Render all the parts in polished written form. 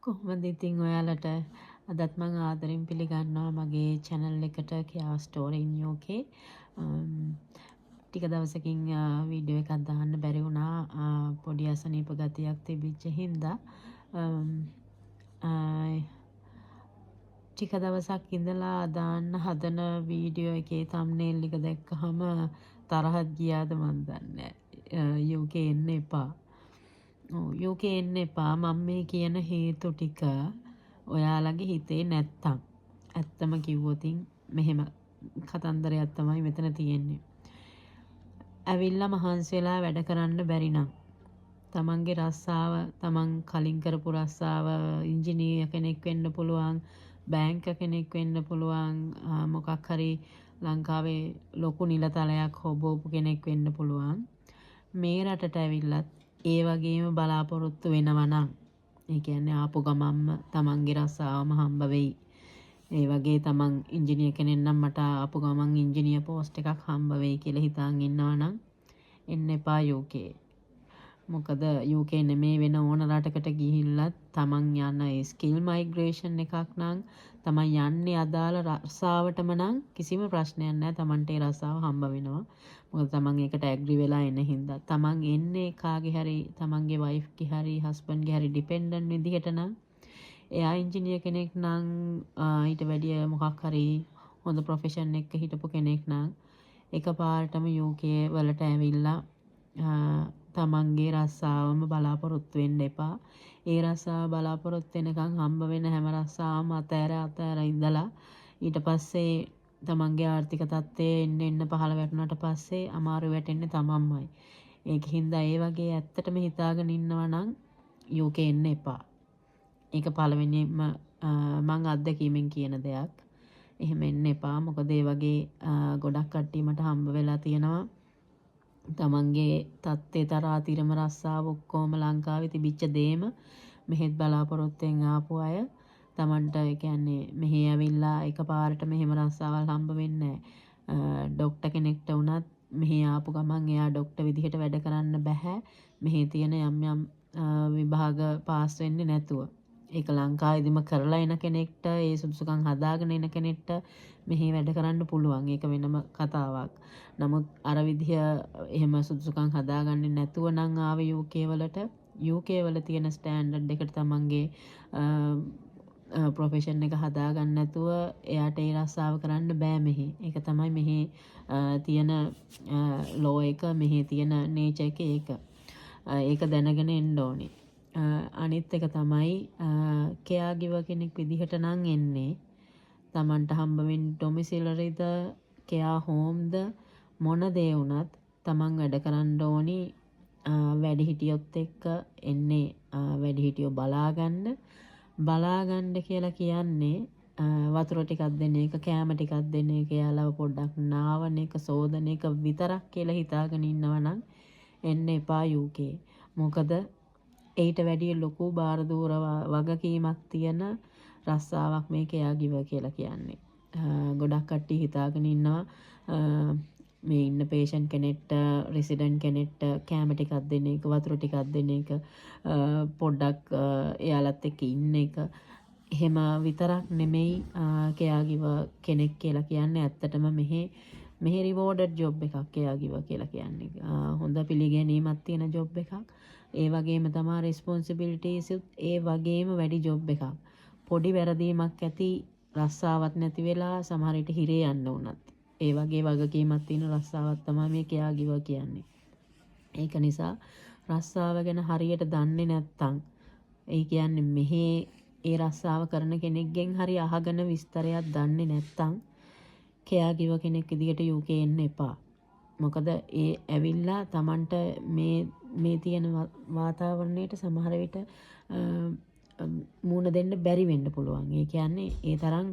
කොහොමද ඉතින් ඔයාලට අදත් මම ආදරෙන් පිළිගන්නවා මගේ channel එකට Kia Story in UK. ටික දවසකින් වීඩියෝ එකක් දාන්න බැරි වුණා පොඩි අසනීප ගතියක් තිබිච්ච හින්දා. ටික දවසක් ඉඳලා දාන්න හදන වීඩියෝ එකේ thumbnail එක දැක්කහම තරහක් ගියාද මන් දන්නේ නැහැ. UK එන්න එපා. UK එන්න එපා මම මේ කියන හේතු ටික ඔයාලගේ හිතේ නැත්තම් ඇත්තම කිව්වොතින් මෙහෙම කතන්දරයක් තමයි මෙතන තියෙන්නේ. ඇවිල්ලා මහන්සි වෙලා වැඩ කරන්න බැරි නම් තමන්ගේ රස්සාව තමන් කලින් කරපු රස්සාව ඉංජිනේර කෙනෙක් වෙන්න පුළුවන්, බැංක කෙනෙක් වෙන්න පුළුවන්, මොකක් හරි ලංකාවේ ලොකු නිලතලයක් හොබවපු කෙනෙක් වෙන්න පුළුවන්. මේ රටට ඇවිල්ලත් ඒ වගේම බලාපොරොත්තු වෙනවා නම් ඒ කියන්නේ ආපු ගමම්ම තමන්ගේ රස්සාවම හම්බ වෙයි. ඒ වගේ තමන් ඉංජිනේර කෙනෙක් නම් මට ආපු ගමන් ඉංජිනේර පෝස්ට් එකක් හම්බ වෙයි කියලා හිතාන් ඉන්නවා නම් එන්න එපා UK. මොකද UK නෙමේ වෙන ඕන රටකට ගිහිල්ලත් තමන් යන ස්කිල් මයිග්‍රේෂන් එකක් නම් තමන් යන්නේ අදාළ රස්සාවටම නම් කිසිම ප්‍රශ්නයක් නැහැ. තමන්ට ඒ රස්සාව හම්බ වෙනවා. මොකද තමන් ඒකට ඇග්‍රි වෙලා එන හින්දා. තමන් එන්නේ කාගේ හරි තමන්ගේ වයිෆ්ගේ හරි හස්බන්ඩ්ගේ හරි ඩිපෙන්ඩන්ට් විදිහට නම් එයා ඉංජිනේර කෙනෙක් නම් ඊට වැඩිය මොකක් හරි හොඳ ප්‍රොෆෙෂන් එකක හිටපු කෙනෙක් නම් එකපාරටම UK වලට ඇවිල්ලා තමන්ගේ රස්සාවම බලාපොරොත්තු වෙන්න එපා. ඒ රස්සාව බලාපොරොත්තු වෙනකන් හම්බ වෙන හැම රස්සාවම අතෑර ඉඳලා ඊට පස්සේ තමන්ගේ ආර්ථික තත්ත්වය එන්න පහළ වැටුණාට පස්සේ අමාරු වැටෙන්නේ තමන්මයි. ඒකින්ද ඒ වගේ ඇත්තටම හිතාගෙන ඉන්නවා නම් UK එන්න එපා. ඒක පළවෙනිම මං අත්දැකීමෙන් කියන දෙයක්. එහෙම එන්න එපා. මොකද ඒ වගේ ගොඩක් කට්ටිය මට හම්බ වෙලා තියෙනවා. තමන්ගේ තත්ත්වයේ තරහා තිරම රස්සාව ඔක්කොම ලංකාවේ තිබිච්ච දේම මෙහෙත් බලාපොරොත්තුෙන් ආපු අය තමන්ට ඒ කියන්නේ මෙහි ඇවිල්ලා එකපාරට මෙහෙම රස්සාවල් හම්බ වෙන්නේ නැහැ. ඩොක්ටර් කෙනෙක්ට වුණත් මෙහි ආපු ගමන් එයා ඩොක්ටර් විදිහට වැඩ කරන්න බෑ. මෙහි තියෙන යම් විභාග පාස් වෙන්නේ නැතුව. ඒක ලංකාවේදීම කරලා එන කෙනෙක්ට ඒ සුදුසුකම් හදාගෙන එන කෙනෙක්ට මෙහි වැඩ කරන්න පුළුවන්. ඒක වෙනම කතාවක්. නමුත් අර විදිහ එහෙම සුදුසුකම් හදාගන්නේ නැතුව නම් ආවේ UK වලට UK වල තියෙන ස්ටෑන්ඩඩ් එකට තමන්ගේ ප්‍රොෆෙෂන් එක හදාගන්න නැතුව එයාට ඒ රස්සාව කරන්න බෑ මෙහි. ඒක තමයි මෙහි තියෙන ලෝ එක, මෙහි තියෙන නේචර් එක ඒක. ඒක දැනගෙන එන්න ඕනේ. අනිත් එක තමයි කෙයා ගිව කෙනෙක් විදිහට නම් එන්නේ තමන්ට හම්බ වෙන්නේ ඩොමිසිලරිද කෙයා හෝම්ද මොන දේ වුණත් තමන් වැඩ කරන්න ඕනි. වැඩිහිටියොත් එක්ක එන්නේ වැඩිහිටියෝ බලාගන්න කියලා කියන්නේ වතුර ටිකක් දෙන එක, කෑම ටිකක් දෙන එක, යාළුව පොඩ්ඩක් නාවන එක, සෝදන එක විතරක් කියලා හිතාගෙන ඉන්නවා නම් එන්න එපා UK. මොකද ඊට වැඩිය ලොකු බාරදූර වගකීමක් තියෙන රස්සාවක් මේ කෙයා ගිව කියලා කියන්නේ. ගොඩක් කට්ටිය හිතාගෙන ඉන්නවා මේ ඉන්න පේෂන්ට් කෙනෙක්ට, රෙසිඩන්ට් කෙනෙක්ට කෑම ටිකක් දෙන එක, වතුර ටිකක් දෙන එක, පොඩ්ඩක් එයාලත් එක්ක ඉන්න එක. එහෙම විතරක් නෙමෙයි කෙයා ගිව කෙනෙක් කියලා කියන්නේ. ඇත්තටම මෙහි රිවෝඩඩ් ජොබ් එකක් කෙයා ගිව කියලා කියන්නේ. හොඳ පිළිගැනීමක් තියෙන ජොබ් එකක්. ඒ වගේම තමයි රෙස්පොන්සිබිලිටීස් ඒ වගේම වැඩි ජොබ් එකක්. පොඩි වැරදීමක් ඇති රස්සාවක් නැති වෙලා සමහර විට හිරේ යන්න උනත් ඒ වගේ වගකීමක් තියෙන රස්සාවක් තමයි මේ කෙයා ගිව කියන්නේ. ඒක නිසා රස්සාව ගැන හරියට දන්නේ නැත්නම් ඒ කියන්නේ මෙහි ඒ රස්සාව කරන කෙනෙක්ගෙන් හරි අහගෙන විස්තරයක් දන්නේ නැත්නම් කෙයා ගිව කෙනෙක් විදිහට UK එන්න එපා. මොකද ඒ ඇවිල්ලා Tamanට මේ තියෙන වාතාවරණයට සමහර විට මූණ දෙන්න බැරි වෙන්න පුළුවන්. ඒ කියන්නේ ඒ තරම්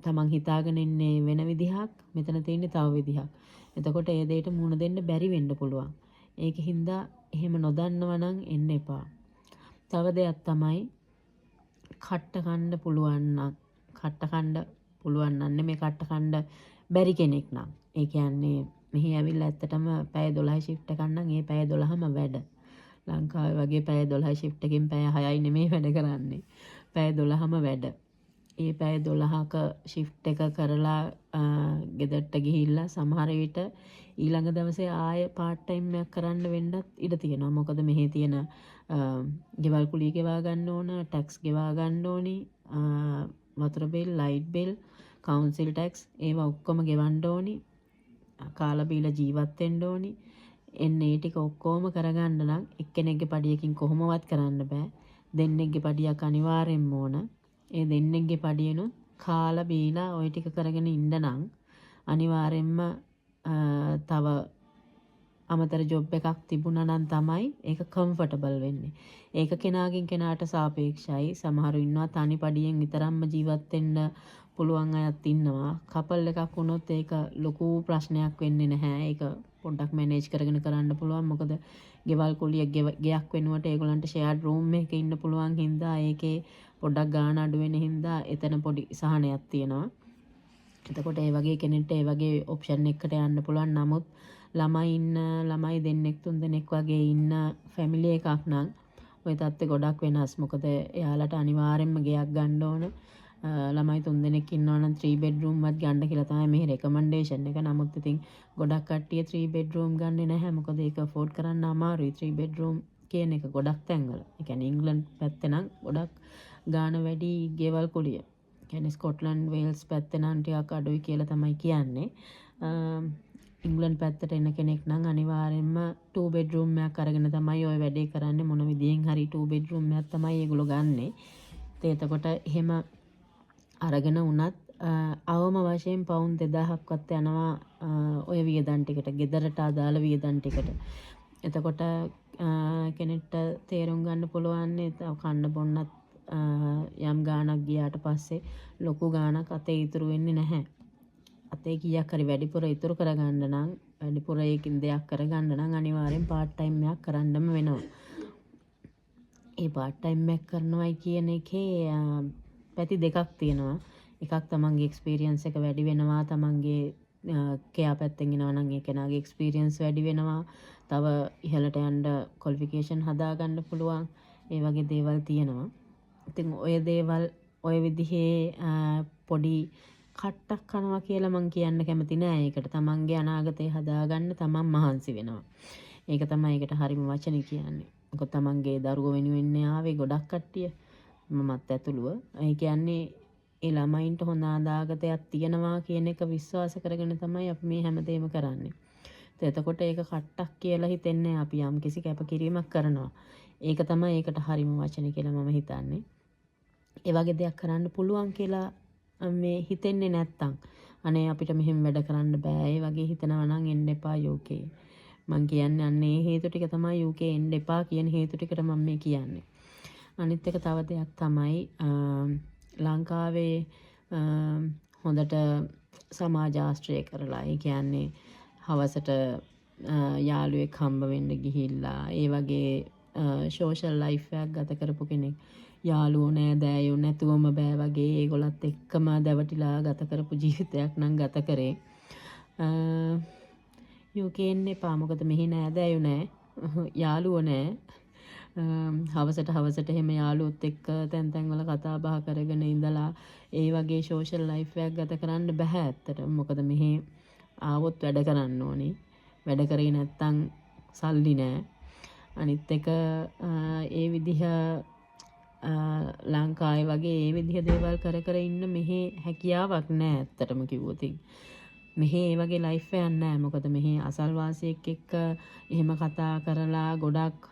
Taman හිතාගෙන ඉන්නේ වෙන විදිහක්, මෙතන තියෙන්නේ තව විදිහක්. එතකොට ඒ දෙයට මූණ දෙන්න බැරි වෙන්න පුළුවන්. ඒකින්ද එහෙම නොදන්නව නම් එන්න එපා. තව දෙයක් තමයි කට්ට කන්න පුළුවන් නම් නෙමෙයි කට්ට කන්න බැරි කෙනෙක් නම්. ඒ කියන්නේ මෙහි ඇවිල්ලා ඇත්තටම පැය 12 shift එකක් නම් ඒ පැය 12ම වැඩ. ලංකාවේ වගේ පැය 12 shift එකකින් පැය 6යි නෙමෙයි වැඩ කරන්නේ. පැය 12ම වැඩ. ඒ පැය 12ක shift එක කරලා ගෙදරට ගිහිල්ලා සමහර විට ඊළඟ දවසේ ආය part time එකක් කරන්න වෙන්නත් ඉඩ තියෙනවා. මොකද මෙහි තියෙන ගෙවල් කුලිය ගෙවා ගන්න ඕන, tax ගෙවා ගන්න ඕනි, වතුර bill, light bill, council tax ඒවා ඔක්කොම ගෙවන්න ඕනි. කාලා බීලා ජීවත් වෙන්න ඕනි. එන්නේ ඒ ටික ඔක්කොම කරගන්න නම් එක්කෙනෙක්ගේ පඩියකින් කොහොමවත් කරන්න බෑ. දෙන්නෙක්ගේ පඩියක් අනිවාර්යෙන්ම ඕන. ඒ දෙන්නෙක්ගේ පඩියනොත් කාලා බීලා ওই ටික කරගෙන ඉන්න නම් අනිවාර්යෙන්ම තව අමතර ජොබ් එකක් තිබුණා නම් තමයි ඒක කම්ෆර්ටබල් වෙන්නේ. ඒක කෙනාගෙන් කෙනාට සාපේක්ෂයි. සමහරු ඉන්නවා තනි පඩියෙන් විතරක්ම ජීවත් වෙන්න පුළුවන් අයත් ඉන්නවා. කපල් එකක් වුණොත් ඒක ලොකු ප්‍රශ්නයක් වෙන්නේ නැහැ. ඒක පොඩ්ඩක් මැනේජ් කරගෙන කරන්න පුළුවන්. මොකද ගෙවල් කුලිය ගෙයක් වෙනුවට ඒගොල්ලන්ට ෂෙයාර්ඩ් රූම් එකක ඉන්න පුළුවන් හින්දා ඒකේ පොඩ්ඩක් ගාණ අඩු වෙන හින්දා එතන පොඩි සහනයක් තියෙනවා. එතකොට ඒ වගේ කෙනෙක්ට ඒ වගේ ඔප්ෂන් එකකට යන්න පුළුවන්. නමුත් ළමයි දෙන්නෙක් තුන් දෙනෙක් වගේ ඉන්න ෆැමිලි එකක් නම් ওই තත්ත්වය ගොඩක් වෙනස්. මොකද එයාලට අනිවාර්යෙන්ම ගෙයක් ගන්න ඕන. ළමයි 3 දෙනෙක් ඉන්නවා නම් 3 bedroom වත් ගන්න කියලා තමයි මේ recommendation එක. නමුත් ඉතින් ගොඩක් කට්ටිය 3 bedroom ගන්නෙ නැහැ. මොකද ඒක afford කරන්න අමාරුයි. 3 bedroom කියන එක ගොඩක් තැන්වල. ඒ කියන්නේ ඉංග්ලන්ඩ් පැත්තේ නම් ගොඩක් ගාණ වැඩි ගෙවල් කුලිය. ඒ කියන්නේ ස්කොට්ලන්ඩ් වේල්ස් පැත්තේ නම් ටිකක් අඩුයි කියලා තමයි කියන්නේ. ඉංග්ලන්ඩ් පැත්තට එන කෙනෙක් නම් අනිවාර්යෙන්ම 2 bedroom එකක් අරගෙන තමයි ওই වැඩේ කරන්නේ. මොන විදියෙන් හරි 2 bedroom එකක් තමයි ඒගොල්ලෝ ගන්නෙ. එතකොට එහෙම අරගෙන වුණත් අවම වශයෙන් පවුන් 2000ක්වත් යනවා ඔය වියදම් ටිකට, ගෙදරට අදාළ වියදම් ටිකට. එතකොට කෙනෙක්ට තේරුම් ගන්න පුළුවන් කන්න බොන්නත් යම් ගාණක් ගියාට පස්සේ ලොකු ගාණක් අතේ ඉතුරු වෙන්නේ නැහැ. අතේ කීයක් හරි වැඩිපුර ඉතුරු කරගන්න නම් වැඩිපුර ඒකින් දෙයක් කරගන්න නම් අනිවාර්යෙන් part time එකක් කරන්නම වෙනවා. ඒ part time එකක් කරනවයි කියන එකේ පැති දෙකක් තියෙනවා. එකක් තමන්ගේ එක්ස්පීරියන්ස් එක වැඩි වෙනවා. තමන්ගේ කෙයා පැත්තෙන් එනවා නම් ඒ කෙනාගේ එක්ස්පීරියන්ස් වැඩි වෙනවා. තව ඉහළට යන්න ක්වොලිෆිකේෂන් හදාගන්න පුළුවන්. ඒ වගේ දේවල් තියෙනවා. ඉතින් ඔය දේවල් ඔය විදිහේ පොඩි කට්ටක් කනවා කියලා මං කියන්න කැමති නෑ. ඒකට තමන්ගේ අනාගතය හදාගන්න තමන් මහන්සි වෙනවා. ඒක තමයි ඒකට හරිම වචනේ කියන්නේ. මොකද තමන්ගේ දරුවෝ වෙනුවෙන් ආවේ ගොඩක් කට්ටිය. මමත් ඇතුළුව. ඒ කියන්නේ ඒ ළමයින්ට හොඳ අනාගතයක් තියෙනවා කියන එක විශ්වාස කරගෙන තමයි අපි මේ හැමදේම කරන්නේ. එතකොට ඒක කට්ටක් කියලා හිතෙන්නේ අපි යම් කිසි කැපකිරීමක් කරනවා. ඒක තමයි ඒකට හරිම වචනේ කියලා මම හිතන්නේ. ඒ වගේ දෙයක් කරන්න පුළුවන් කියලා මේ හිතෙන්නේ නැත්තම් අනේ අපිට මෙහෙම වැඩ කරන්න බෑ. ඒ වගේ හිතනවා නම් එන්න එපා UK. මං කියන්නේ අන්නේ හේතු ටික තමයි UK එන්න එපා කියන හේතු ටිකට මම මේ කියන්නේ. අනිත් එක තව දෙයක් තමයි ලංකාවේ හොඳට සමාජ ආශ්‍රය කරලා. ඒ කියන්නේ හවසට යාළුවෙක් හම්බ වෙන්න ගිහිල්ලා ඒ වගේ සෝෂල් ලයිෆ් එකක් ගත කරපු කෙනෙක්. යාළුවෝ නෑ දෑයෝ නැතුවම බෑ වගේ ඒගොල්ලත් එක්කම දැවටිලා ගත කරපු ජීවිතයක් නම් ගත කරේ. UK එන්න එපා. මොකද මෙහි නෑ දෑයෝ නෑ. යාළුවෝ නෑ. හවසට එහෙම යාළුවොත් එක්ක තැන් වල කතා බහ කරගෙන ඉඳලා ඒ වගේ සෝෂල් ලයිෆ් එකක් ගත කරන්න බෑ ඇත්තට. මොකද මෙහි ආවොත් වැඩ කරන්න ඕනේ. වැඩ කරේ නැත්තම් සල්ලි නෑ. අනිත් එක ඒ විදිහ ලංකාවේ වගේ ඒ විදිහ දේවල් කර ඉන්න මෙහි හැකියාවක් නෑ ඇත්තටම කිව්වොත්. මෙහි ඒ වගේ ලයිෆ් එකක් නෑ. මොකද මෙහි අසල්වාසියෙක් එක්ක එහෙම කතා කරලා ගොඩක්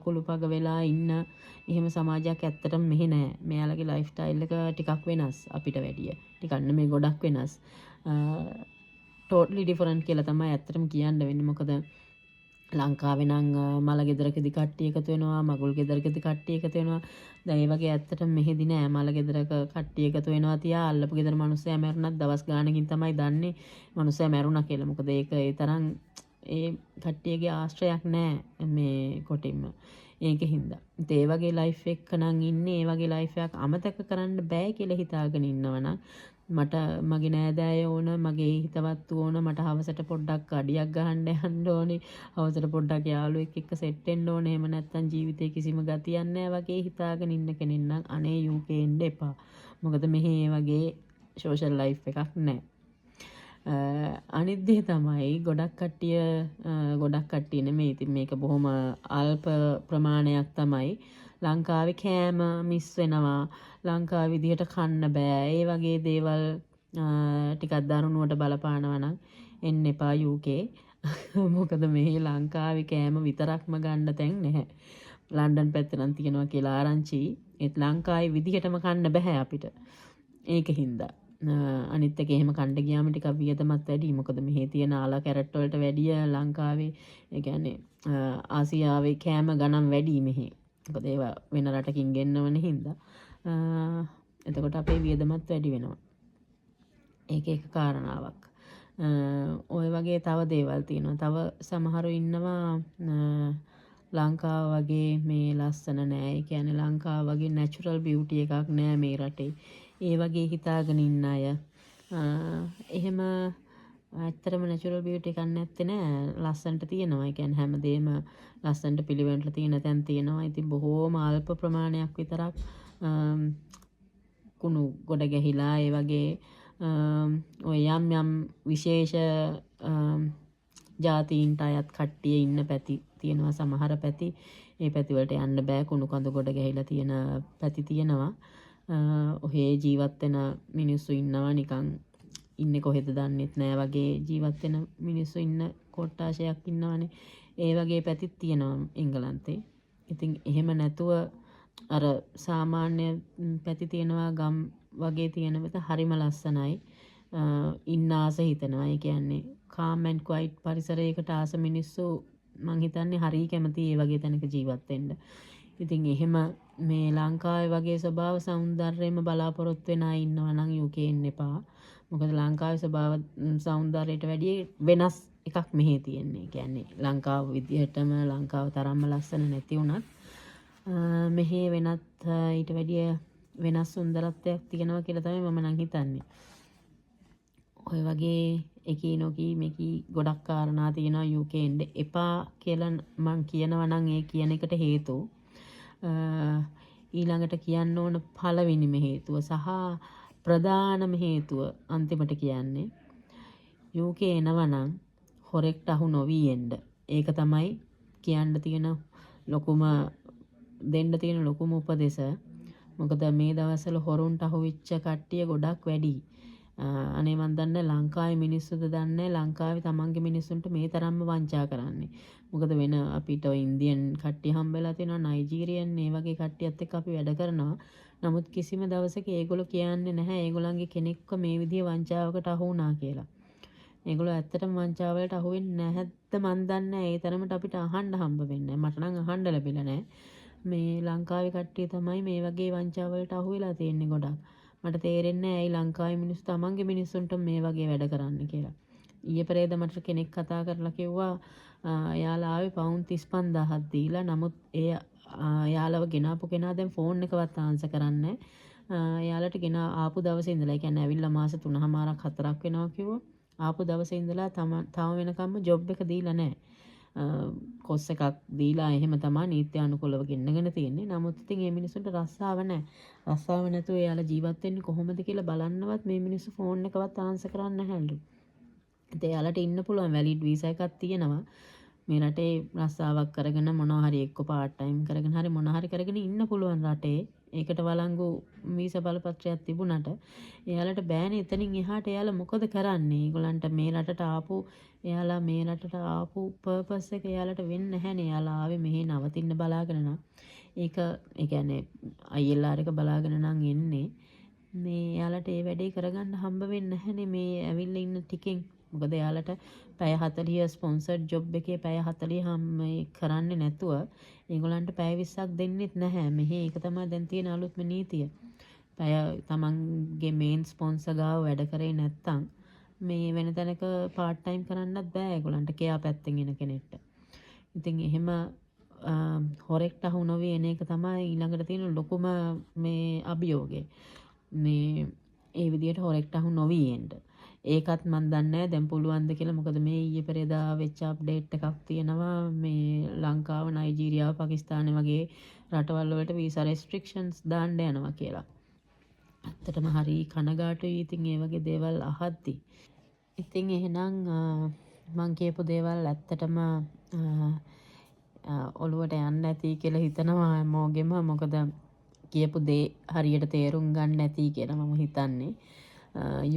කුළුපග වෙලා ඉන්න එහෙම සමාජයක් ඇත්තටම මෙහි නෑ. මෙයාලගේ ලයිෆ් ස්ටයිල් එක ටිකක් වෙනස් අපිට වැඩිය. ටිකක් නෙමෙයි ගොඩක් වෙනස්. totally different කියලා තමයි ඇත්තටම කියන්න වෙන්නේ. මොකද ලංකාවේ නම් මල ගෙදරකදී කට්ටිය එකතු වෙනවා, මගුල් ගෙදරකදී කට්ටිය එකතු වෙනවා. දැන් ඒ වගේ ඇත්තටම මෙහෙදි නෑ. මල ගෙදරක කට්ටිය එකතු වෙනවා තියා අල්ලපු ගෙදර මිනිස්සයා මැරුණත් දවස් ගානකින් තමයි දන්නේ මිනිස්සයා මැරුණා කියලා. මොකද ඒක ඒ තරම් ඒ කට්ටියගේ ආශ්‍රයයක් නෑ මේ කොටින්ම. ඒකින්ද ඒ වගේ ලයිෆ් එකක නම් ඉන්නේ. ඒ වගේ ලයිෆ් එකක් අමතක කරන්න බෑ කියලා හිතාගෙන ඉන්නවනම් මට මගේ නෑදෑයෝ ඕන, මගේ හිතවත්තු ඕන, මට හවසට පොඩ්ඩක් අඩියක් ගහන්න යන්න ඕනේ, හවසට පොඩ්ඩක් යාළුවෙක් එක්ක සෙට් වෙන්න ඕනේ, එහෙම නැත්නම් ජීවිතේ කිසිම ගතියක් නෑ වගේ හිතාගෙන ඉන්න කෙනෙක් නම් අනේ UK එන්න එපා. මොකද මෙහි ඒ වගේ සෝෂල් ලයිෆ් එකක් නෑ. අනිත් දේ තමයි ගොඩක් කට්ටිය නෙමෙයි. ඉතින් මේක බොහොම අල්ප ප්‍රමාණයක් තමයි. ලංකාවේ කෑම මිස් වෙනවා. ලංකාවේ විදිහට කන්න බෑ. ඒ වගේ දේවල් ටිකක් දරුණුවට බලපානවා නම් එන්න එපා UK. මොකද මේ ලංකාවේ කෑම විතරක්ම ගන්න තැන් නැහැ. ලන්ඩන් පැත්තේ නම් තියෙනවා කියලා ආරංචි. ඒත් ලංකාවේ විදිහටම කන්න බෑ අපිට. ඒකින්ද අනිත් එක එහෙම කණ්ඩ ගියාම ටිකක් වියදමත් වැඩි. මොකද මෙහි තියෙන ආලා කැරට් වලට වැඩිය ලංකාවේ ඒ කියන්නේ ආසියාවේ කෑම ගණන් වැඩි මෙහි. මොකද ඒවා වෙන රටකින් ගෙන්නවන හින්දා. එතකොට අපේ වියදමත් වැඩි වෙනවා. ඒක එක කාරණාවක්. ඔය වගේ තව දේවල් තියෙනවා. තව සමහරු ඉන්නවා ලංකාව වගේ මේ ලස්සන නෑ. ඒ කියන්නේ ලංකාව වගේ නැචරල් බියුටි එකක් නෑ මේ රටේ. ඒ වගේ හිතාගෙන ඉන්න අය. එහෙම ඇත්තටම නැචරල් බියුටි එකක් නැත්තේ නෑ. ලස්සනට තියෙනවා. ඒ කියන්නේ හැමදේම ලස්සනට පිළිවෙලට තියෙන තැන් තියෙනවා. ඉතින් බොහෝම අල්ප ප්‍රමාණයක් විතරක් කුණු ගොඩ ගැහිලා ඒ වගේ ඔය යම් විශේෂ ජාතීන්ට අයත් කට්ටිය ඉන්න පැති තියෙනවා. සමහර පැති ඒ පැති වලට යන්න බෑ. කුණු කඳු ගොඩ ගැහිලා තියෙන පැති තියෙනවා. ඔහේ ජීවත් වෙන මිනිස්සු ඉන්නවා නිකන් ඉන්නේ කොහෙද දන්නෙත් නෑ වගේ ජීවත් වෙන මිනිස්සු ඉන්න කොට්ටාශයක් ඉන්නවනේ. ඒ වගේ පැතිත් තියෙනවා එංගලන්තේ. ඉතින් එහෙම නැතුව අර සාමාන්‍ය පැති තියෙනවා ගම් වගේ තියෙන විත හරිම ලස්සනයි. ඉන්න ආස හිතෙනවා. ඒ කියන්නේ calm and quiet පරිසරයකට ආස මිනිස්සු මං හිතන්නේ හරිය කැමති ඒ වගේ තැනක ජීවත් වෙන්න. ඉතින් එහෙම මේ ලංකාවේ වගේ ස්වභාව සෞන්දර්යම බලාපොරොත්තු වෙන අය ඉන්නවා නම් UK එන්න එපා. මොකද ලංකාවේ ස්වභාව සෞන්දර්යයට වැඩිය වෙනස් එකක් මෙහි තියෙන්නේ. කියන්නේ ලංකාව විදිහටම ලංකාව තරම්ම ලස්සන නැති වුණත් මෙහි වෙනත් ඊට වැඩිය වෙනස් සුන්දරත්වයක් තියෙනවා කියලා තමයි මම නම් හිතන්නේ. ඔය වගේ එකී නොකී මේකී ගොඩක් කාරණා තියෙනවා UK එන්න එපා කියලා මං කියනවා නම් ඒ කියන එකට හේතුව ඊළඟට කියන්න ඕන පළවෙනිම හේතුව සහ ප්‍රධානම හේතුව අන්තිමට කියන්නේ UK එනවා නම් හොරෙක්ට අහු නොවී එන්න. ඒක තමයි කියන්න තියෙන ලොකුම දෙන්න තියෙන ලොකුම උපදෙස. මොකද මේ දවස්වල හොරුන්ට අහු වෙච්ච කට්ටිය ගොඩක් වැඩි. අනේ මන් දන්නේ ලංකාවේ මිනිස්සුද දන්නේ ලංකාවේ තමන්ගේ මිනිස්සුන්ට මේ තරම්ම වංචා කරන්නේ. මොකද වෙන අපිට ඉන්දියන් කට්ටිය හම්බෙලා තියෙනවා, නයිජීරියන් මේ වගේ කට්ටියත් එක්ක අපි වැඩ කරනවා. නමුත් කිසිම දවසක ඒගොල්ලෝ කියන්නේ නැහැ ඒගොල්ලන්ගේ කෙනෙක්ව මේ විදිහේ වංචාවකට අහු වුණා කියලා. ඒගොල්ලෝ ඇත්තටම වංචාවලට අහු වෙන්නේ නැහැද්ද මන් දන්නේ. ඒ තරමට අපිට අහන්න හම්බ වෙන්නේ නැහැ. මට නම් අහන්න ලැබිලා නැහැ. මේ ලංකාවේ කට්ටිය තමයි මේ වගේ වංචාවලට අහු වෙලා තියෙන්නේ ගොඩක්. මට තේරෙන්නේ ඇයි ලංකාවේ මිනිස්සු තමන්ගේ මිනිස්සුන්ට මේ වගේ වැඩ කරන්න කියලා. ඊයේ පෙරේද මට කෙනෙක් කතා කරලා කිව්වා එයාලා ආවේ පවුන් 35000ක් දීලා. නමුත් එයාලව ගෙනාපු කෙනා දැන් ෆෝන් එකවත් ආන්සර් කරන්නේ නැහැ. එයාලට ගෙන ආපු දවසේ ඉඳලා ඒ කියන්නේ ඇවිල්ලා මාස 3මාරක් 4ක් වෙනවා කිව්වා. ආපු දවසේ ඉඳලා තම වෙනකම්ම ජොබ් එක දීලා නැහැ. කොස් එකක් දීලා එහෙම තමයි නීත්‍ය අනුකූලව ගෙන්නගෙන තියෙන්නේ. නමුත් ඉතින් මේ මිනිස්සුන්ට රස්සාව නැහැ. රස්සාව නැතුව එයාලා ජීවත් වෙන්නේ කොහොමද කියලා බලන්නවත් මේ මිනිස්සු ෆෝන් එකවත් ආන්සර් කරන්නේ නැහැලු. ඉතින් එයාලට ඉන්න පුළුවන් වැලිඩ් වීසා එකක් තියෙනවා. මේ රටේ රස්සාවක් කරගෙන මොනවා හරි එක්ක පාර්ට් ටයිම් කරගෙන හරි මොනවා හරි කරගෙන ඉන්න පුළුවන් රටේ. ඒකට වළංගු වීසා බලපත්‍රයක් තිබුණාට එයාලට බෑනේ එතනින් එහාට එයාලා මොකද කරන්නේ? ඒගොල්ලන්ට මේ රටට ආපු පර්පස් එක එයාලට වෙන්නේ නැහැනේ. එයාලා ආවේ මෙහි නවතින්න බලාගෙන නම්. ඒක ඒ කියන්නේ ILR එක බලාගෙන නම් එන්නේ. මේ එයාලට ඒ වැඩේ කරගන්න හම්බ වෙන්නේ නැහැනේ මේ ඇවිල්ලා ඉන්න ටිකෙන්. මොකද එයාලට පැය 40 ස්පොන්සර්ඩ් ජොබ් එකේ පැය 40 කරන්නේ නැතුව ඒගොල්ලන්ට පැය 20ක් දෙන්නෙත් නැහැ. මෙහි ඒක තමයි දැන් තියෙන අලුත්ම නීතිය. පැය තමන්ගේ මේන් ස්පොන්සර් ගාව වැඩ කරේ නැත්තම් මේ වෙන තැනක පාර්ට් ටයිම් කරන්නත් බෑ ඒගොල්ලන්ට කෙයා පැත්තෙන් එන කෙනෙක්ට. ඉතින් එහෙම හොරෙක්ට අහු නොවී එන එක තමයි ඊළඟට තියෙන ලොකුම මේ අභියෝගය. මේ ඒ විදිහට හොරෙක්ට අහු නොවී එන්න. ඒකත් මන් දන්නේ නැහැ දැන් පුළුවන්ද කියලා. මොකද මේ ඊයේ පෙරේදා වෙච්ච අප්ඩේට් එකක් තියෙනවා මේ ලංකාව, නයිජීරියාව, පාකිස්තානය වගේ රටවල් වලට වීසා රෙස්ට්‍රික්ෂන්ස් දාන්න යනවා කියලා. ඇත්තටම හරි කනගාටුයි ඉතින් ඒ වගේ දේවල් අහද්දි. ඉතින් එහෙනම් මං කියපු දේවල් ඇත්තටම ඔළුවට යන්න ඇති කියලා හිතනවා හැමෝගෙම. මොකද කියපු දේ හරියට තේරුම් ගන්න ඇති කියලා මම හිතන්නේ.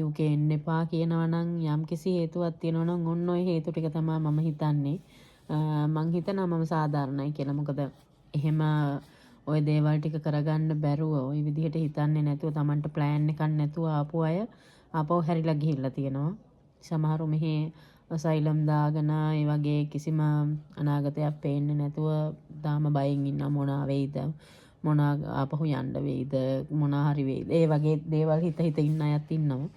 UK එන්න එපා කියනවා නම් යම්කිසි හේතුවක් තියෙනවා නම් ඔන්න ඔය හේතු ටික තමයි මම හිතන්නේ. මං හිතනවා මම සාධාරණයි කියලා. මොකද එහෙම ওই දේවල් ටික කරගන්න බැරුව ওই විදිහට හිතන්නේ නැතුව Tamanට ප්ලෑන් එකක් නැතුව ආපු අය ආපහු හැරිලා ගිහිල්ලා තියෙනවා. සමහරු මෙහි අසයිලම් දාගෙන ඒ වගේ කිසිම අනාගතයක් පේන්නේ නැතුව තාම බයෙන් ඉන්න මොනවා වෙයිද මොනවා ආපහු යන්න වෙයිද මොනවා හරි වෙයිද ඒ වගේ දේවල් හිත ඉන්න අයත් ඉන්නවා.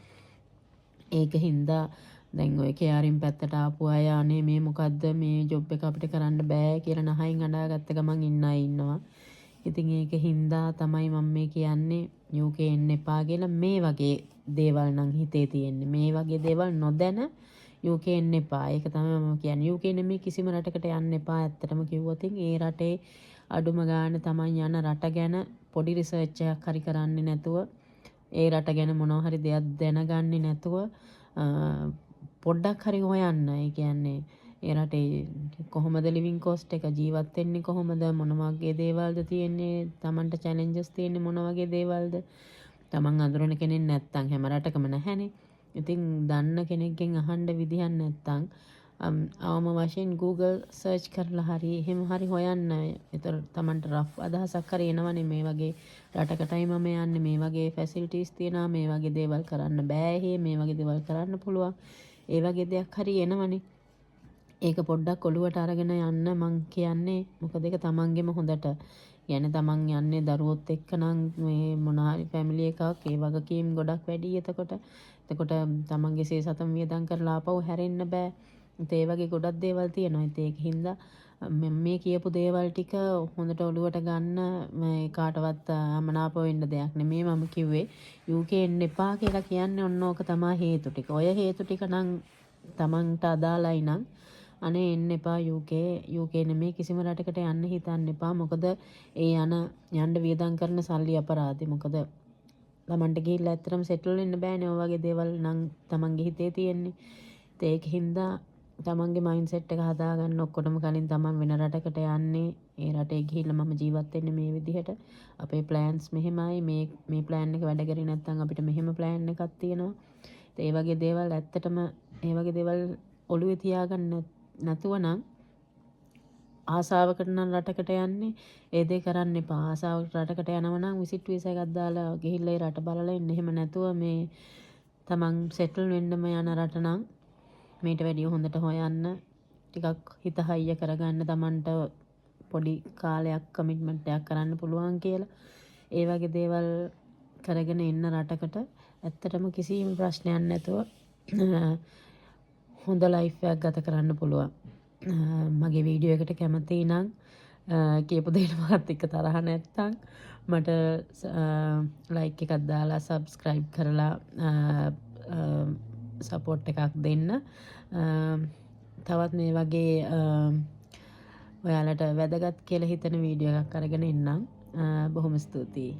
ඒක හින්දා දැන් ඔය කෙයාරින් පැත්තට ආපු අය අනේ මේ මොකද්ද මේ ජොබ් එක අපිට කරන්න බෑ කියලා නහයින් අඬාගත්ත ගමන් ඉන්න අය ඉන්නවා. ඉතින් ඒක හින්දා තමයි මම මේ කියන්නේ UK එන්න එපා කියලා. මේ වගේ දේවල් නම් හිතේ තියෙන්නේ. මේ වගේ දේවල් නොදැන UK එන්න එපා. ඒක තමයි මම කියන්නේ. UK නෙමෙයි කිසිම රටකට යන්න එපා. ඇත්තටම කිව්වොත් ඒ රටේ අඩුම ගානේ තමයි යන රට ගැන පොඩි රිසර්ච් එකක් හරි කරන්නේ නැතුව ඒ රට ගැන මොනවා හරි දෙයක් දැනගන්නේ නැතුව පොඩ්ඩක් හරි හොයන්න. ඒ කියන්නේ ඒ රටේ කොහොමද ලිවිං කොස්ට් එක ජීවත් වෙන්නේ කොහොමද මොන වගේ දේවල්ද තියෙන්නේ Tamanට චැලෙන්ජස් තියෙන්නේ මොන වගේ දේවල්ද Taman අඳුරන කෙනෙක් නැත්තම් හැම රටකම නැහැනේ. ඉතින් දන්න කෙනෙක්ගෙන් අහන්න විදිහක් නැත්තම් අවම වශයෙන් Google search කරලා හරි එහෙම හරි හොයන්න. ඒතර Tamanට රෆ් අදහසක් හරි එනවනේ මේ වගේ රටකටයි මම යන්නේ මේ වගේ ෆැසිලිටිස් තියෙනවා මේ වගේ දේවල් කරන්න බෑ මේ වගේ දේවල් කරන්න පුළුවන්. ඒ වගේ දෙයක් හරි එනවනේ. ඒක පොඩ්ඩක් ඔළුවට අරගෙන යන්න මං කියන්නේ. මොකද ඒක තමන්ගෙම හොඳට. يعني තමන් යන්නේ දරුවොත් එක්ක නම් මේ මොනාරි ෆැමිලි එකක් ඒ වගකීම් ගොඩක් වැඩි. එතකොට තමන්ගේ සේසතම වියදම් කරලා ආපහු හැරෙන්න බෑ. ඒ වගේ ගොඩක් දේවල් තියෙනවා. ඒක හින්දා මේ කියපු දේවල් ටික හොඳට ඔළුවට ගන්න මේ කාටවත් අමනාප වෙන්න දෙයක් නෙමෙයි මම කිව්වේ. UK එන්න එපා කියලා කියන්නේ ඔන්න ඕක තමයි හේතු ටික. ඔය හේතු ටික නම් තමන්ට අදාළයි නම් අනේ එන්න එපා UK නෙමෙයි කිසිම රටකට යන්න හිතන්න එපා. මොකද ඒ යන්න වියදම් කරන සල්ලි අපරාධේ. මොකද ළමන්ට ගිහිල්ලා ඇත්තටම සෙටල් වෙන්න බෑනේ. ඔය වගේ දේවල් නම් තමන්ගේ හිතේ තියෙන්නේ. ඒක හින්දා තමන්ගේ මයින්ඩ් සෙට් එක හදාගන්න ඔක්කොටම කලින් තමන් වෙන රටකට යන්නේ. ඒ රටේ ගිහිල්ලා මම ජීවත් වෙන්නේ මේ විදිහට. අපේ ප්ලෑන්ස් මෙහෙමයි. මේ ප්ලෑන් එක වැඩ කරේ නැත්නම් අපිට මෙහෙම ප්ලෑන් එකක් තියෙනවා. ඒ වගේ දේවල් ඇත්තටම ඒ වගේ දේවල් ඔළුවේ තියාගන්න නැතුව නම් ආසාවකට නම් රටකට යන්නේ ඒ දේ කරන්න එපා. ආසාවකට රටකට යනවා නම් විසිට් වීසා එකක් දාලා ගිහිල්ලා ඒ රට බලලා ඉන්න. එහෙම නැතුව මේ තමන් සෙටල් වෙන්නම යන රට නම් මේට වැඩිය හොඳට හොයන්න ටිකක් හිත හයිය කරගන්න තමන්ට පොඩි කාලයක් කමිට්මන්ට් එකක් කරන්න පුළුවන් කියලා. ඒ වගේ දේවල් කරගෙන ඉන්න රටකට ඇත්තටම කිසිම ප්‍රශ්නයක් නැතුව හොඳ ලයිෆ් එකක් ගත කරන්න පුළුවන්. මගේ වීඩියෝ එකට කැමති නම් කියපු දෙයට මාත් එක්ක තරහ නැත්තම් මට ලයික් එකක් දාලා සබ්ස්ක්‍රයිබ් කරලා සපෝට් එකක් දෙන්න. තවත් මේ වගේ ඔයාලට වැදගත් කියලා හිතන වීඩියෝ එකක් අරගෙන එන්නම්. බොහොම ස්තුතියි.